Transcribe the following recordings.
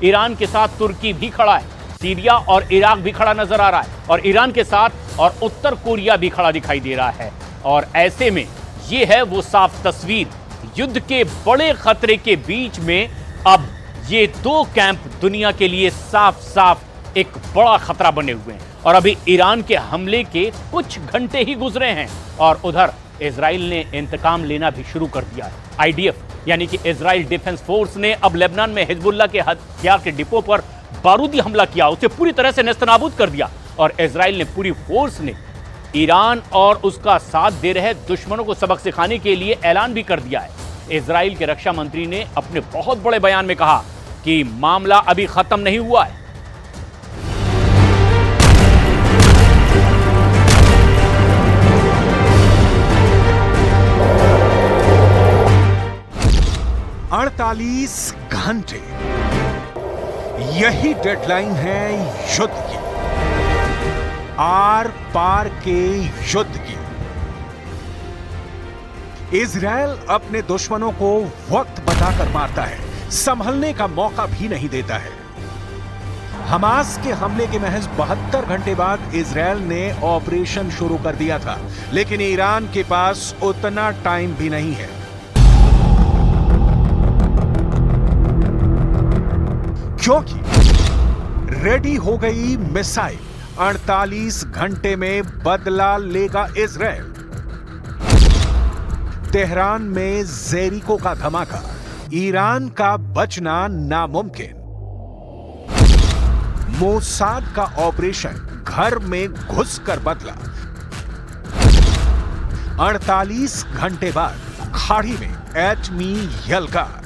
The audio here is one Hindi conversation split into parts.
ईरान के साथ तुर्की भी खड़ा है, सीरिया और इराक भी खड़ा नजर आ रहा है, और ईरान के साथ और उत्तर कोरिया भी खड़ा दिखाई दे रहा है। और ऐसे में यह है वो साफ तस्वीर, युद्ध के बड़े खतरे के बीच में अब ये दो कैंप दुनिया के लिए साफ साफ एक बड़ा खतरा बने हुए हैं। और अभी ईरान के हमले के कुछ घंटे ही गुजरे हैं और उधर इजराइल ने इंतकाम लेना भी शुरू कर दिया है। आईडीएफ यानी कि इजराइल डिफेंस फोर्स ने अब लेबनान में हिजबुल्लाह के हथियार के डिपो पर बारूदी हमला किया, उसे पूरी तरह से नेस्तनाबूद कर दिया। और इजराइल ने पूरी फोर्स ने ईरान और उसका साथ दे रहे दुश्मनों को सबक सिखाने के लिए ऐलान भी कर दिया है। इजराइल के रक्षा मंत्री ने अपने बहुत बड़े बयान में कहा कि मामला अभी खत्म नहीं हुआ है। अड़तालीस घंटे, यही डेडलाइन है युद्ध की, आर पार के युद्ध की। इजराइल अपने दुश्मनों को वक्त बताकर मारता है, संभलने का मौका भी नहीं देता है। हमास के हमले के महज 72 घंटे बाद इजराइल ने ऑपरेशन शुरू कर दिया था, लेकिन ईरान के पास उतना टाइम भी नहीं है। क्योंकि रेडी हो गई मिसाइल, 48 घंटे में बदला लेगा इजराइल। तेहरान में जेरिको का धमाका, ईरान का बचना नामुमकिन। मोसाद का ऑपरेशन घर में घुसकर बदला। 48 घंटे बाद खाड़ी में एटमी यलगार।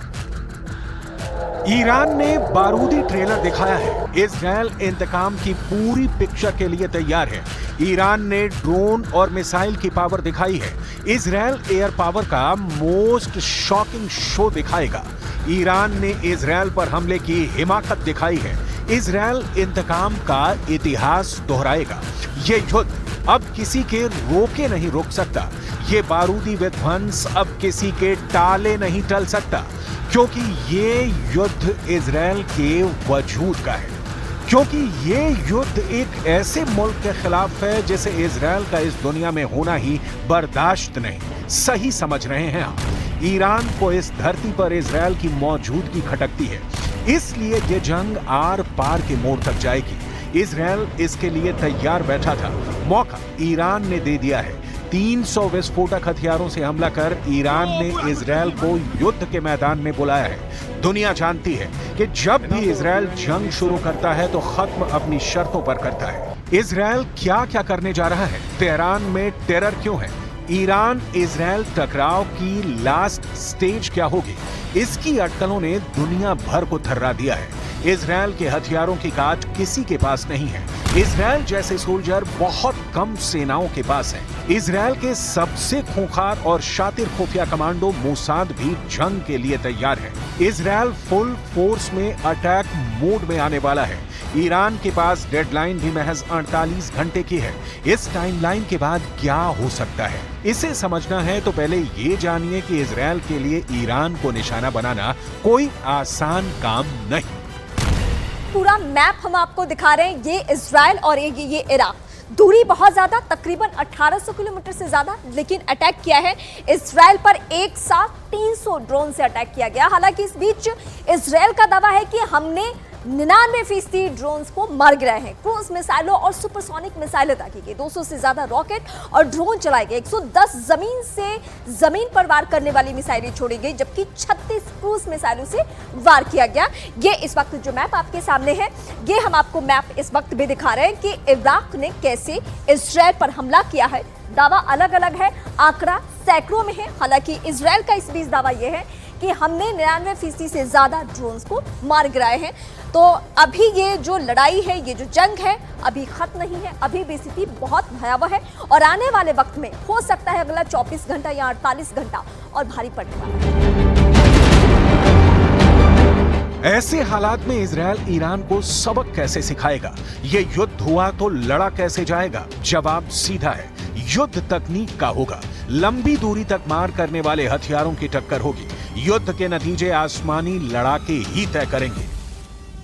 ईरान ने बारूदी ट्रेलर दिखाया है। इजराइल इंतकाम की पूरी पिक्चर के लिए तैयार है। ईरान ने ड्रोन और मिसाइल की पावर दिखाई है। इजराइल एयर पावर का मोस्ट शॉकिंग शो दिखाएगा। ईरान ने इजराइल पर हमले की हिमाकत दिखाई है। इजराइल इंतकाम का इतिहास दोहराएगा। ये युद्ध अब किसी के रोके नहीं रोक सकता। ये बारूदी विध्वंस अब किसी के टाले नहीं टल सकता, क्योंकि ये युद्ध इजराइल के वजूद का है। क्योंकि ये युद्ध एक ऐसे मुल्क के खिलाफ है जिसे इजराइल का इस दुनिया में होना ही बर्दाश्त नहीं। सही समझ रहे हैं आप। ईरान को इस धरती पर इजराइल की मौजूदगी खटकती है, इसलिए ये जंग आर पार के मोड़ तक जाएगी। इजराइल इसके लिए तैयार बैठा था, मौका ईरान ने दे दिया है। 300 विस्फोटक हथियारों से हमला कर ईरान ने इजराइल को युद्ध के मैदान में बुलाया है। दुनिया जानती है कि जब भी इजराइल जंग शुरू करता है तो खत्म अपनी शर्तों पर करता है। इजराइल क्या क्या करने जा रहा है? तेहरान में टेरर क्यों है? ईरान इजराइल टकराव की लास्ट स्टेज क्या होगी? इसकी अटकलों ने दुनिया भर को थर्रा दिया है। इजराइल के हथियारों की काट किसी के पास नहीं है। इजराइल जैसे सोल्जर बहुत कम सेनाओं के पास है। इजराइल के सबसे खूंखार और शातिर खुफिया कमांडो मोसाद भी जंग के लिए तैयार है। इजराइल फुल फोर्स में अटैक मोड में आने वाला है। ईरान के पास डेडलाइन भी महज 48 घंटे की है। इस टाइमलाइन के बाद क्या हो सकता है, इसे समझना है तो पहले ये जानिए कि इजराइल के लिए ईरान को निशाना बनाना कोई आसान काम नहीं। पूरा मैप हम आपको दिखा रहे हैं। ये इजराइल और ये इराक, दूरी बहुत ज्यादा, तकरीबन 1800 किलोमीटर से ज्यादा, लेकिन अटैक किया है इजराइल पर एक साथ 300 ड्रोन से अटैक किया गया। हालांकि इस बीच इजराइल का दावा है कि हमने 99% ड्रोन्स को मार गिराए हैं। क्रूज मिसाइलों और सुपरसोनिक मिसाइलें दागी गई, 200 से ज्यादा रॉकेट और ड्रोन चलाए गए, 110 जमीन से जमीन पर वार करने वाली मिसाइलें छोड़ी गई, जबकि 36 क्रूज मिसाइलों से वार किया गया। ये इस वक्त जो मैप आपके सामने है, ये हम आपको मैप इस वक्त भी दिखा रहे हैं कि इराक ने कैसे इजराइल पर हमला किया है। दावा अलग अलग है, आंकड़ा सैकड़ों में है। हालांकि इजराइल का इस बीच दावा यह है कि हमने 99% से ज्यादा ड्रोन्स को मार गिराए हैं। तो अभी ये जो लड़ाई है, ये जो जंग है, अभी खत्म नहीं है। अभी भी स्थिति बहुत भयावह है और आने वाले वक्त में हो सकता है अगला 24 घंटा या 48 घंटा और भारी पड़ने वाला है। ऐसे हालात में इजराइल ईरान को सबक कैसे सिखाएगा? ये युद्ध हुआ तो लड़ा कैसे जाएगा? जवाब सीधा है, युद्ध तकनीक का होगा। लंबी दूरी तक मार करने वाले हथियारों की टक्कर होगी। युद्ध के नतीजे आसमानी लड़ाके ही तय करेंगे।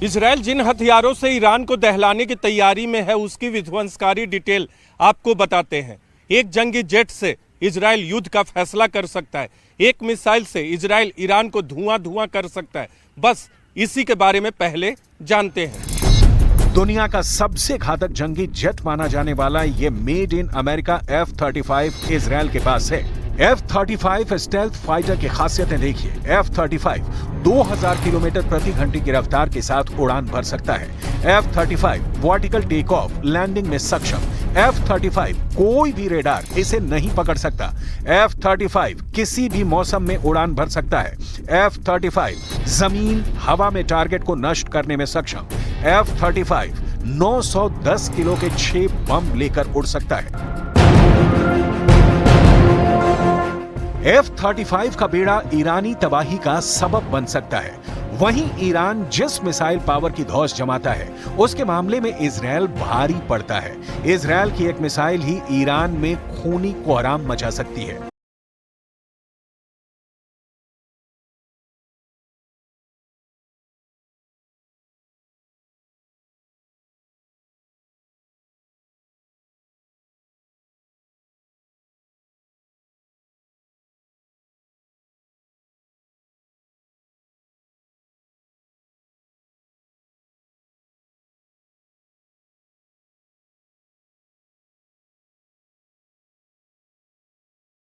इजराइल जिन हथियारों से ईरान को दहलाने की तैयारी में है उसकी विध्वंसकारी डिटेल आपको बताते हैं। एक जंगी जेट से इजराइल युद्ध का फैसला कर सकता है। एक मिसाइल से इजराइल ईरान को धुआं कर सकता है। बस इसी के बारे में पहले जानते हैं। दुनिया का सबसे घातक जंगी जेट माना जाने वाला ये made in America F-35 Israel के पास है। F-35 स्टेल्थ फाइटर की खासियतें देखिए। F-35 2000 किलोमीटर प्रति घंटे की रफ्तार के साथ उड़ान भर सकता है। F-35 vertical take off landing में सक्षम। F-35 कोई भी रेडार इसे नहीं पकड़ सकता। F-35 किसी भी मौसम में उड़ान भर सकता है। F-35 जमीन हवा में टारगेट को नष्ट करने में सक्षम। F-35 910 किलो के 6 बम लेकर उड़ सकता है। F-35 का बेड़ा ईरानी तबाही का सबब बन सकता है। वहीं ईरान जिस मिसाइल पावर की धौंस जमाता है उसके मामले में इजराइल भारी पड़ता है। इजराइल की एक मिसाइल ही ईरान में खूनी कोहराम मचा सकती है।